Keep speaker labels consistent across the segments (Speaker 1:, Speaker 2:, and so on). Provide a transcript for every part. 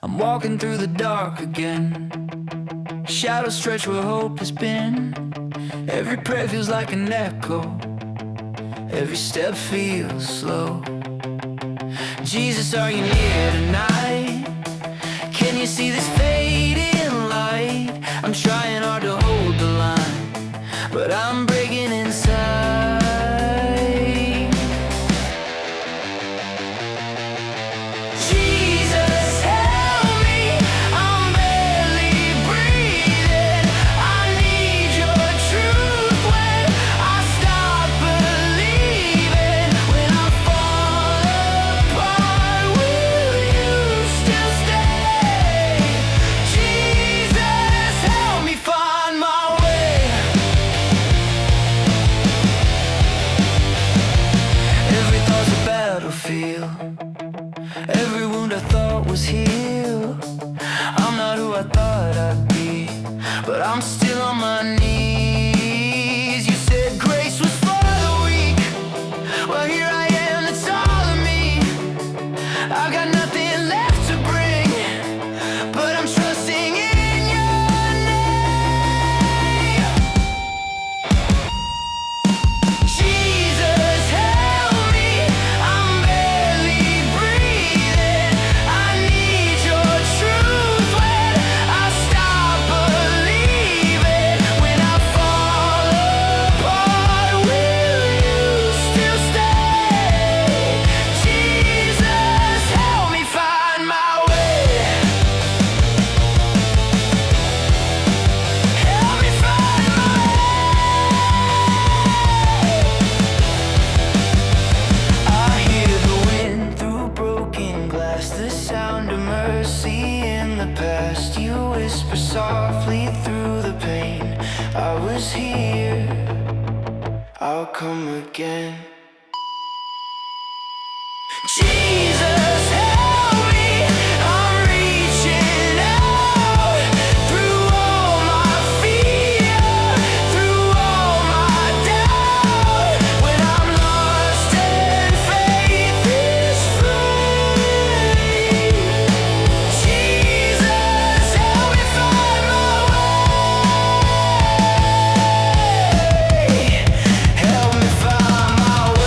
Speaker 1: I'm walking through the dark again. Shadows stretch where hope has been. Every prayer feels like an echo. Every step feels slow. Jesus, are you near tonight? Can you see this fading light? I'm trying hard to hold the line, but I'm breaking inside. Jesus, help me, I'm barely breathing. I need your truth when I stop believing. When I fall apart, will you still stay? Jesus, help me find my way. Every thought's a battlefield. Every wound I thought was healed. I'm not who I thought I'd be, but I'm still on my knees. You said grace was for the weak. Well, here I am, that's all of me. I've got nothing left to bring, but I'm trusting in your name. Jesus, help me, I'm barely breathing. I need your truth when I stop believing. When I fall apart, will you still stay? Jesus, help me find my way. Help me find my I hear the wind through broken glass, the sound of mercy in the past. You whisper softly through the pain. I was here, I'll come again. Jesus, help me, I'm reaching out. Through all my fear, through all my doubt. When I'm lost and faith is free. Jesus, help me find my way. Help me find my way.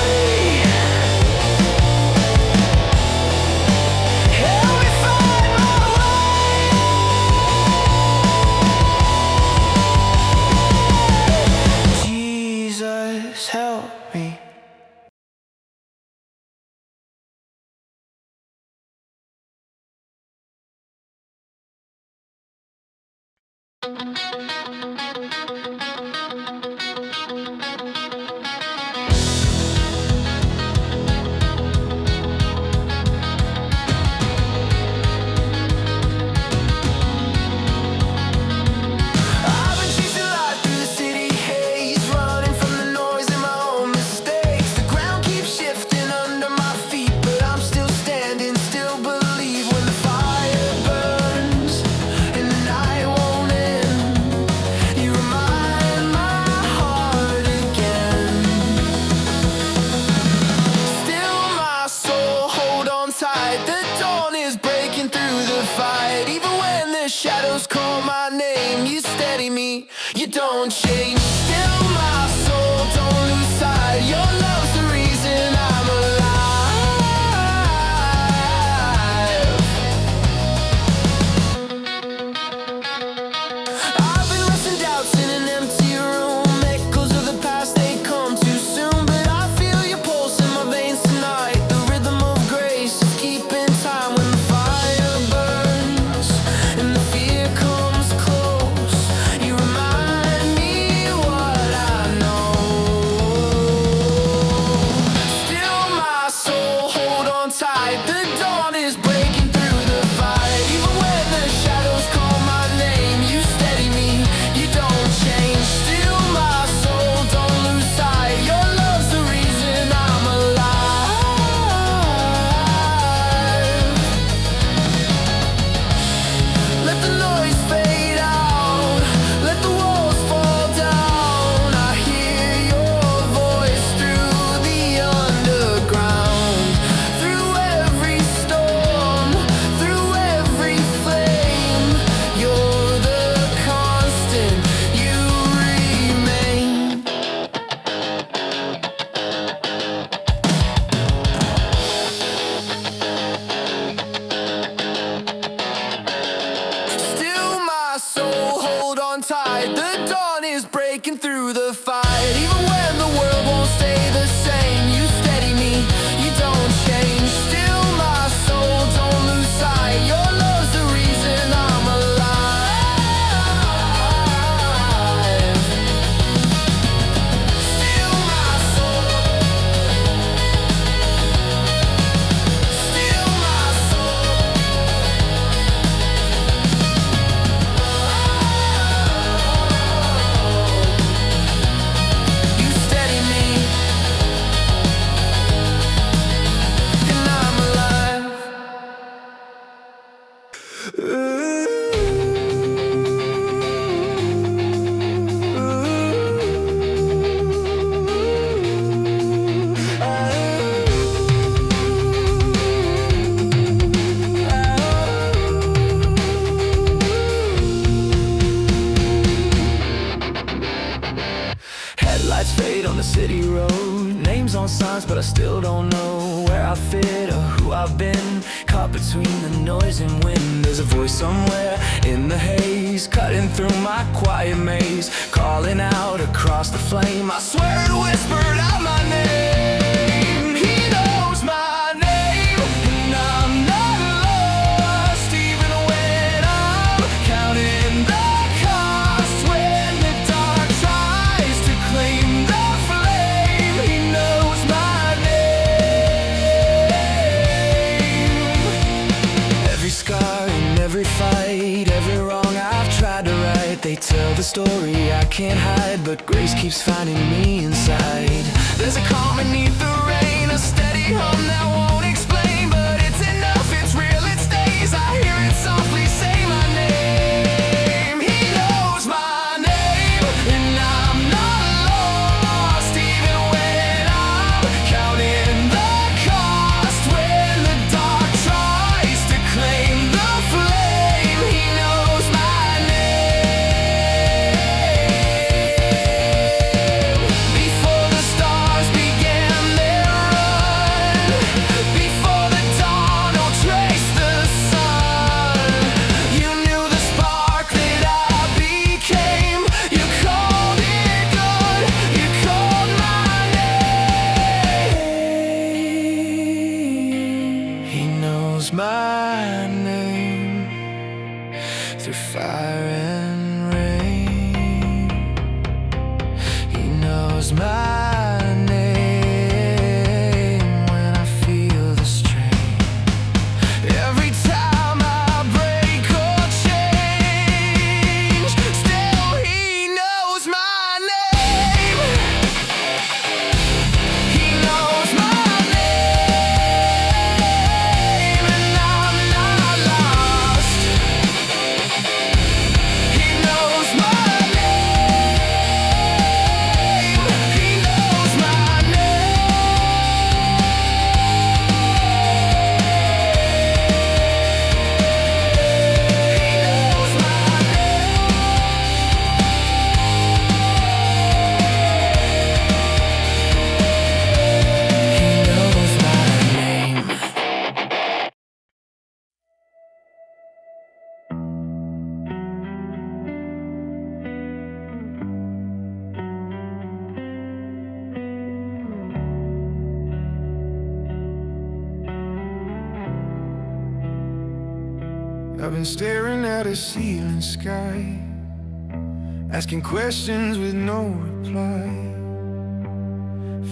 Speaker 1: light. The dawn is breaking through the fight. Even when the world won't stay the same, you steady me, you don't change. Still my soul, don't lose sight. Your love's the reason I'm alive. Still my soul. Still my soul. You steady me, and I'm alive. Headlights fade on the city road. Names on signs, but I still don't know where I fit or who I've been. Caught between the noise and wind. There's a voice somewhere in the haze, cutting through my quiet maze, calling out across the flame. I swear it whispered out my name. He knows my name, and I'm not lost. Even when I'm counting the cost, when the dark tries to claim the flame, he knows my name. Every scar and every fight, every wrong I've tried to right, they tell the story I can't hide, but grace keeps finding me inside. There's a calm beneath the rain, a steady hum that won't explain, but it's enough, it's real, it stays. I hear it softly say my name. He knows my name, and I'm not lost. Even when I'm counting the cost, when the dark tries to claim the flame, he knows my name. Before the stars began their run, before the dawn or trace the sun, you knew the spark that I became. You called it good, you called my name. He knows my name through fire and rain. He knows my name when I feel the strain. Every time I break or change, still he knows my name. He knows my name, and I'm not lost. He knows my name. He knows my name. I've been staring at a ceiling sky, asking questions with no reply.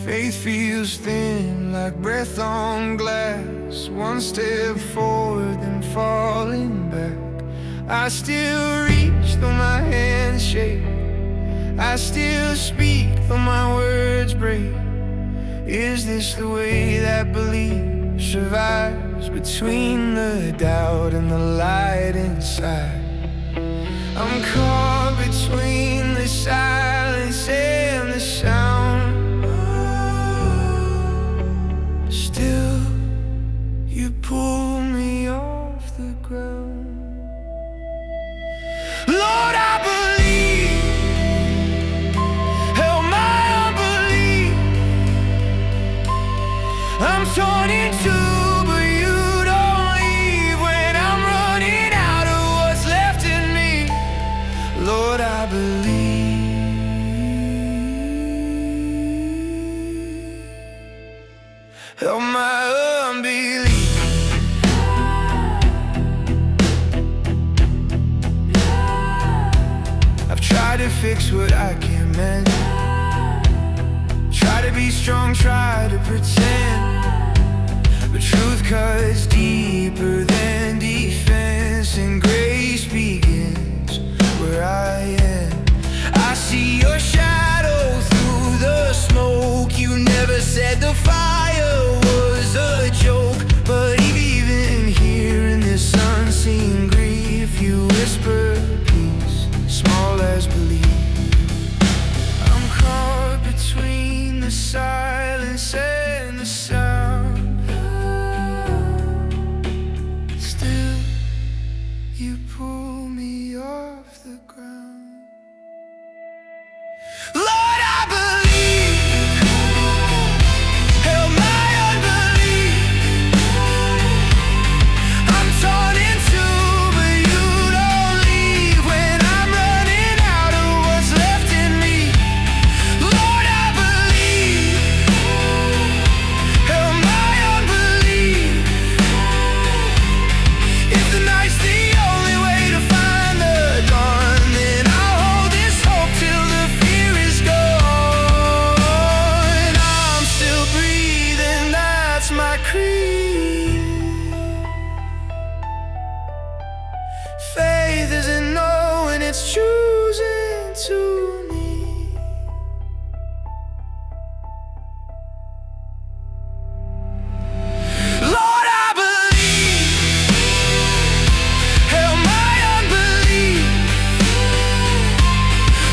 Speaker 1: Faith feels thin like breath on glass. One step forward, then falling back. I still reach though my hands shake. I still speak though my words break. Is this the way that belief survives between the doubt and the light inside? I'm caught between the silence and the sound. Still, you pull me off the ground. Lord, I believe. Help my unbelief. I'm torn in two, but you don't leave when I'm running out of what's left in me. Lord, I believe. fix what I can't mend. Try to be strong, try to pretend, but truth cuts deeper than defense, and grace begins where I end. I see your shadow through the smoke. You never said the fire was a joke, but even here in this unseen grief, you whisper peace, small as belief. I'm caught between the silence and the sound. Still, you pull me off the ground. Lord, I believe. Help my unbelief. I'm torn in two, but you don't leave when I'm running out of what's left in me. Lord, I believe. Help my unbelief. If the night's the only way to find the dawn, then I'll hold this hope till the fear is gone. I'm still breathing, that's my creed. Faith isn't knowing, it's choosing to need. Lord, I believe. Help my unbelief.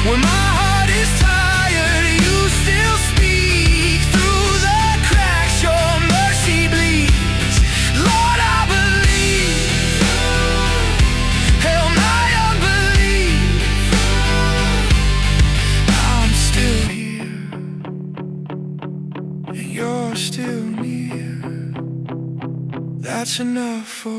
Speaker 1: When my heart is tired, you still speak. Through the cracks, your mercy bleeds. Lord, I believe. Help my unbelief. I'm still here, and you're still near. That's enough for me.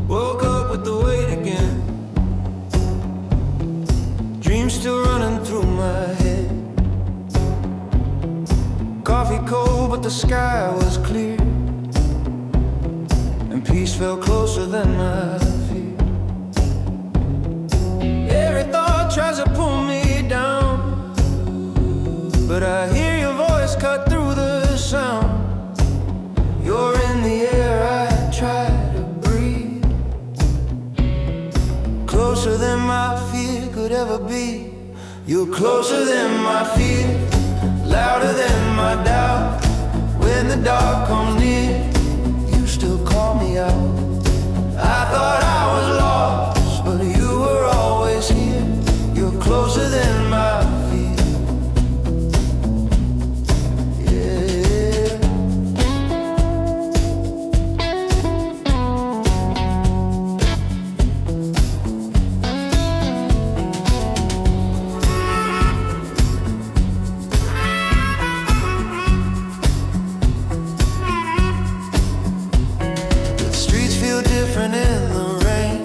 Speaker 1: Woke up with the weight again. Dreams still running through my head. Coffee cold, but the sky was clear, and peace felt closer than my fear. Every thought tries to pull me down, but I hear your voice cut through the sound. You're in the air, I try to breathe. Closer than my fear could ever be. You're closer than my fear, louder than my doubt. When the dark comes near, you still call me out. I thought I was lost, but you were always here. You're closer than my fear. Yeah. The streets feel different in the rain.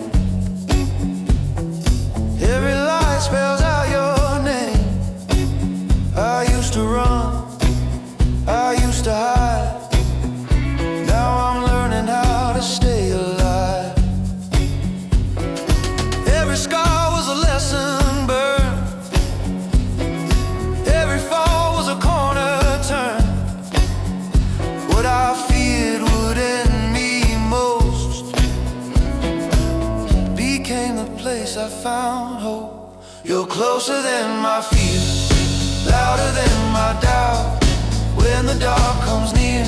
Speaker 1: Every light spells out your name. I used to run, I used to hide. Now I'm learning how to stay alive. Every scar was a lesson burned. Every fall was a corner turn. What I feared would end me most became the place I found hope. You're closer than my fear, louder than my doubt. When the dark comes near,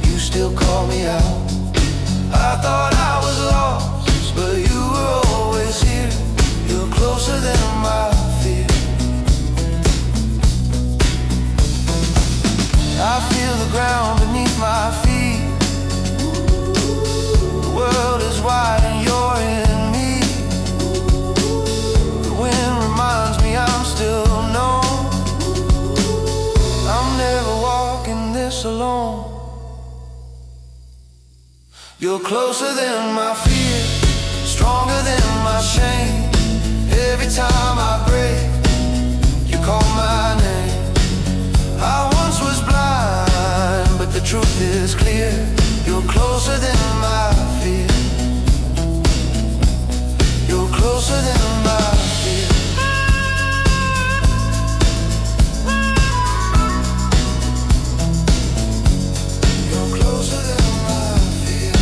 Speaker 1: you still call me out. I thought I was lost, but you were always here. You're closer than my fear. closer than my fear, stronger than my shame. Every time I break, you call my name. I once was blind, but the truth is clear. You're closer than my fear. You're closer than my fear. You're closer than my fear.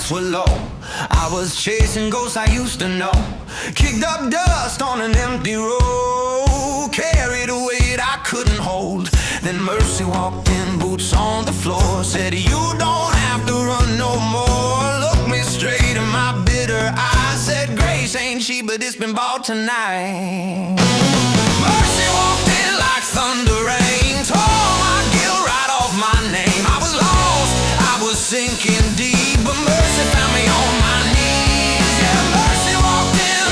Speaker 1: Were low. I was chasing ghosts I used to know. Kicked up dust on an empty road. Carried a weight I couldn't hold. Then mercy walked in, boots on the floor. Said you don't have to run no more. Looked me straight in my bitter eyes. Said grace ain't cheap, but it's been bought tonight. Mercy walked in like thunder rain. Tore my guilt right off my name. I was lost, I was sinking deep, but mercy found me on my knees. Yeah, mercy walked in,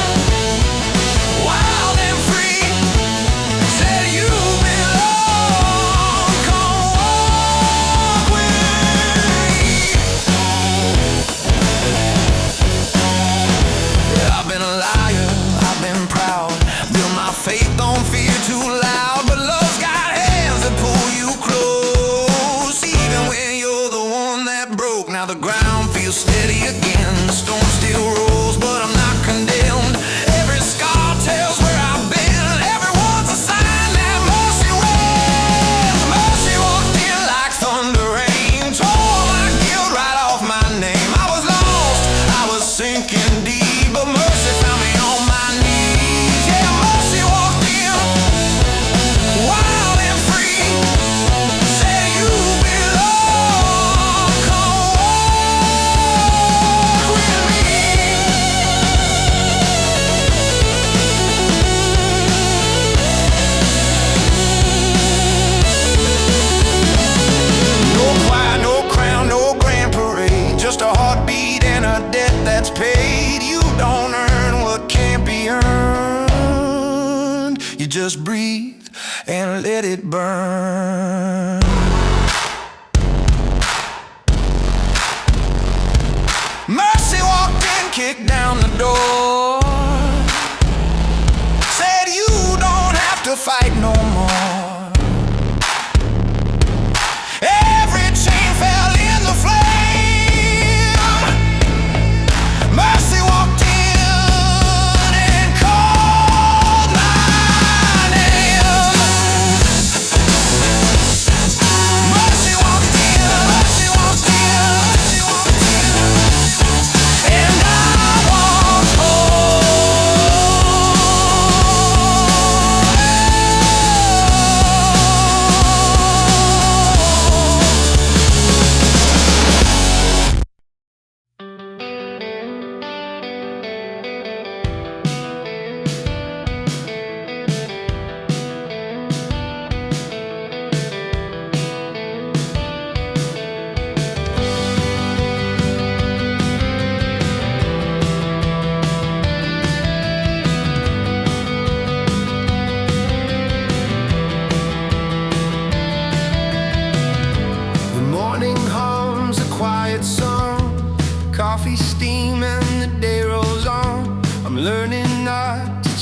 Speaker 1: wild and free. Said you belong, come walk with me. Yeah, I've been a liar, I've been proud. Built my faith on fear too loud, but love's got hands that pull you close. Even when you're the one that broke, now the ground feels steady again. The storm still rolls, but I'm not condemned. Every scar tells where I've been. Everyone's a sign that mercy wins. Mercy walked in like thunder rain. Tore my guilt right off my name. I was lost, I was sinking deep, but mercy found me on my knees. Yeah, mercy walked in, wild and free. Said you belong, come walk with me. No choir, no crown, no grand parade. Just a heartbeat and a debt that's paid. You don't earn what can't be earned. You just breathe and let it burn. Mercy walked in, kicked down the door. Said you don't have to fight no more. Every chain fell in the flame. Mercy walked in and called my name. Mercy walked in, mercy walked in, mercy walked in, and I was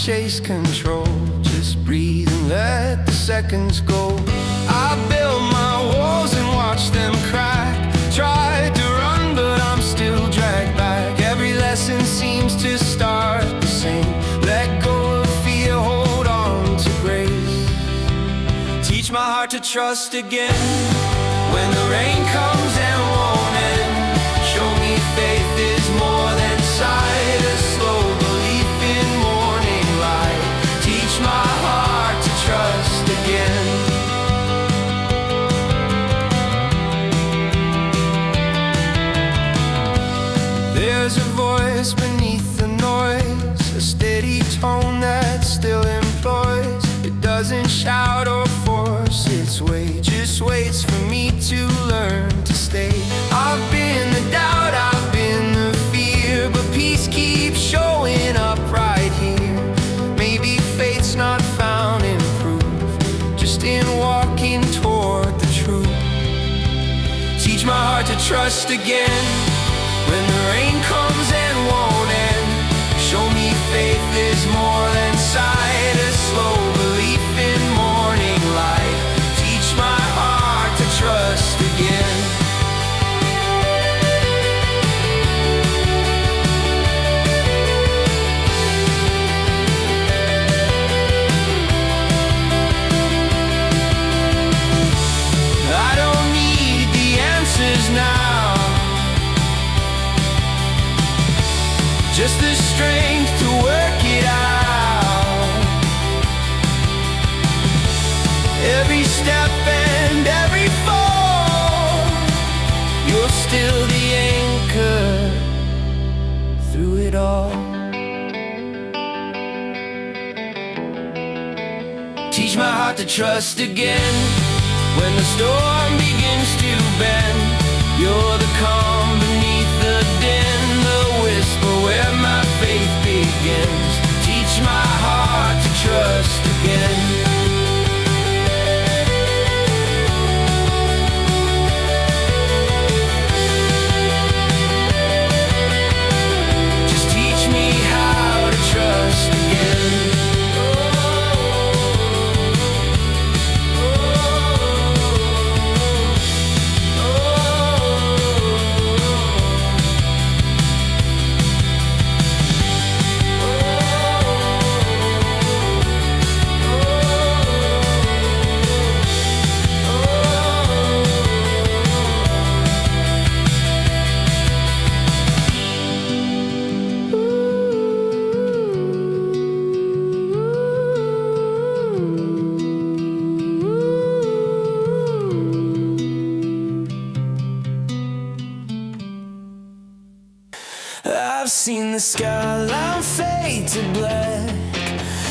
Speaker 1: chase control. Just breathe and let the seconds go. I build my walls and watch them crack. Tried to run, but I'm still dragged back. Every lesson seems to start the same. Let go of fear, hold on my heart to trust again. When the rain comes and won't end, show me faith is more than sight, a slow belief in morning light. Teach my heart to trust again. There's a voice beneath the noise, a steady tone that still employs. It doesn't shout or force its way, just waits for me to learn to stay. I've been the doubt, I've been the fear, but peace keeps showing up right here. Maybe faith's not found in proof, just in walking toward the truth. Teach my heart to trust again. When the rain comes and won't end, show me faith is more than sight, a slow belief in morning light. Teach my heart to trust again. I don't need the answers now, just the strength to work it out. Every step and every fall, you're still the anchor through it all. Teach my heart to trust again. When the storm begins to bend, you're the calm beneath the din, the whisper where my faith begins. Teach my heart to trust again. Just teach me how to trust again. I've seen the skyline fade to black,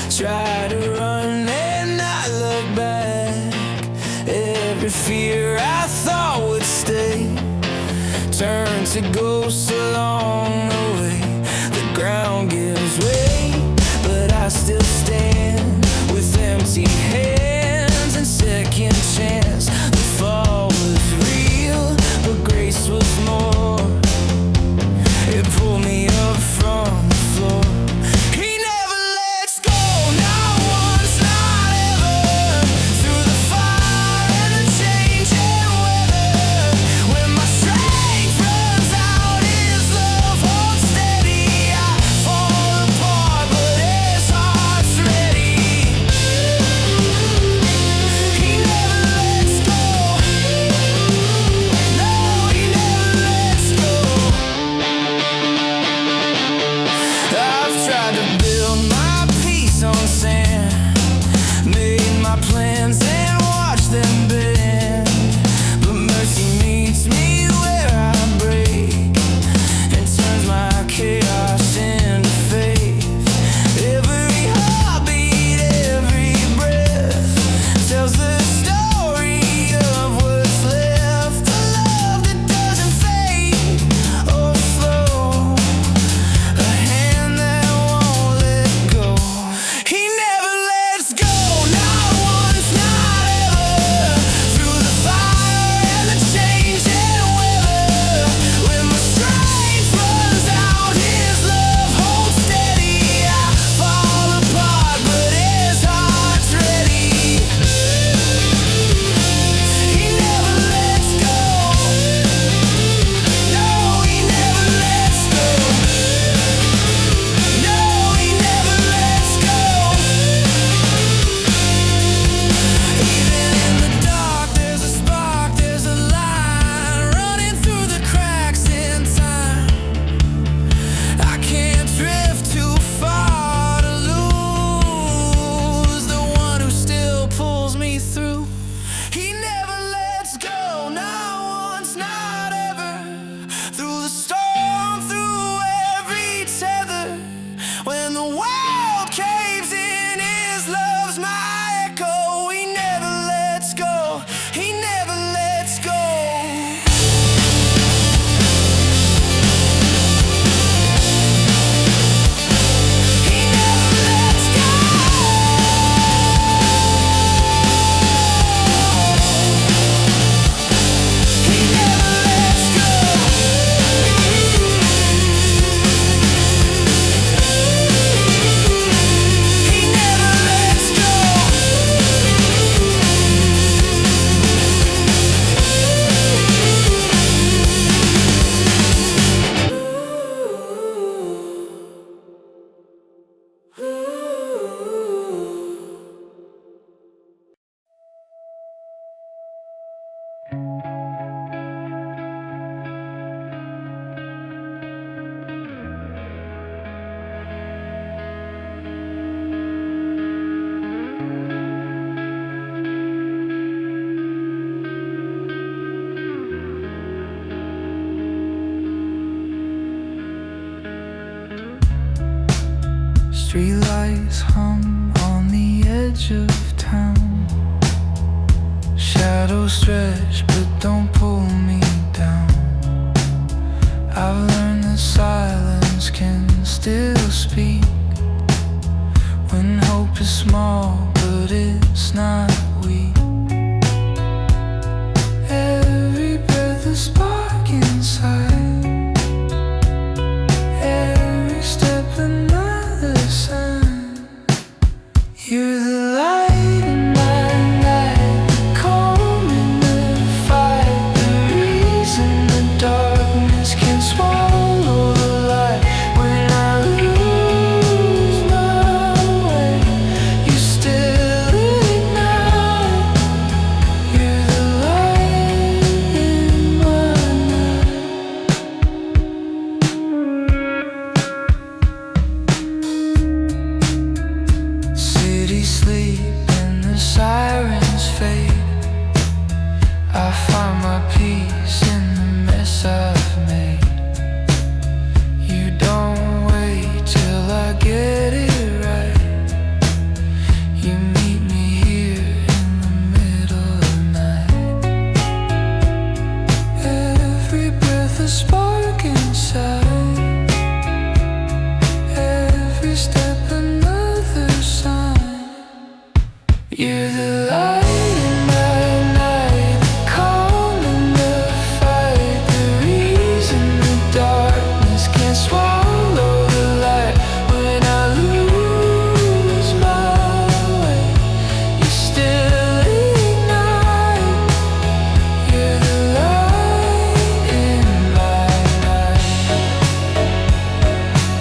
Speaker 1: try to run and not look back. Every fear I thought would stay turned to ghosts along the way. The ground gives way, but I still stand with empty hands and second chance. The fall was real, but grace was more. It pulled me up from the floor. He never lets go, not once, not ever. Through the fire and the changing weather, when my strength runs out, His love holds steady. I fall apart, but His heart's ready. He never He never lets go, not once, not ever. Through the storm, through every tether. When the world caves in, His love's my echo. He never lets go, He never lets go. Streetlights hum on the edge of town. Shadows stretch but don't pull me down. I've learned that silence can still speak when hope is small but it's not weak. Every breath a spark inside, every step another sign. You're the light in my night, the calm in the fight, the reason the darkness can swallow the light. When I lose my way, you still ignite. You're the light in my night. Cities sleep and the sirens fade. I find my peace in the mess I've made. You don't wait till I get it right. You meet me here in the middle of the night. Every breath a spark inside, every step another sign. You're the light in my night, the calm in the fight, the reason the darkness can't swallow the light. When I lose my way, you still ignite. You're the light in my night.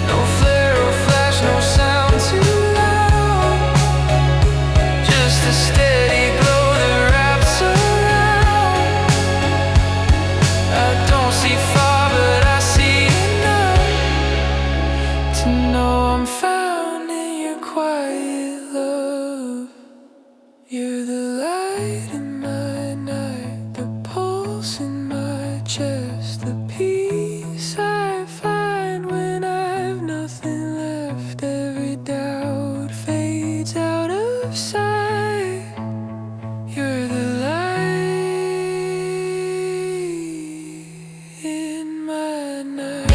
Speaker 1: No flare or flash, no sound too loud, just a steady glow that wraps around. I don't see far, but I see enough to know I'm found in your quiet love. You're the light in my night, the pulse in my chest, the peace I find when I've nothing left. Every doubt fades out of sight. You're the light in my night.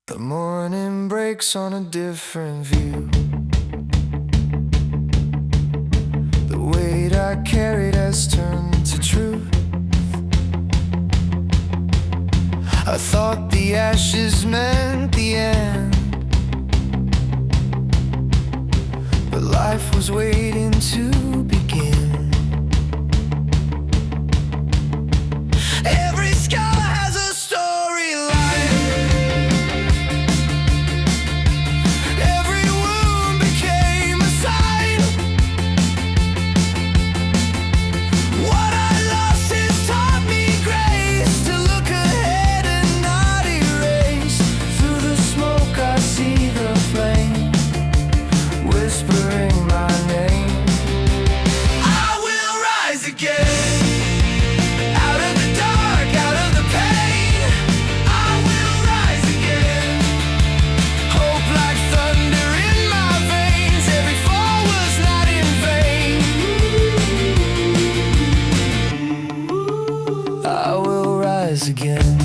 Speaker 1: The morning breaks on a different view. I carried has turned to truth. I thought the ashes meant the end, but life was waiting to begin. Every scar has a storyline. Every wound became a sign. What I lost has taught me grace, to look ahead and not erase. Through the smoke I see the flame, whispering my name. I will rise again. Out of the dark, out of the pain, I will rise again. Hope like thunder in my veins. Every fall was not in vain. I will rise again.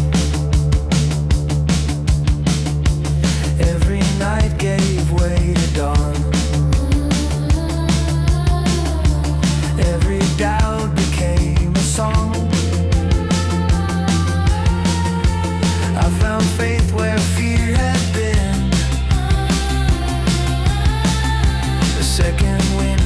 Speaker 1: Every night gave way to dawn. Every doubt became a song. I found faith where fear had been. The second wind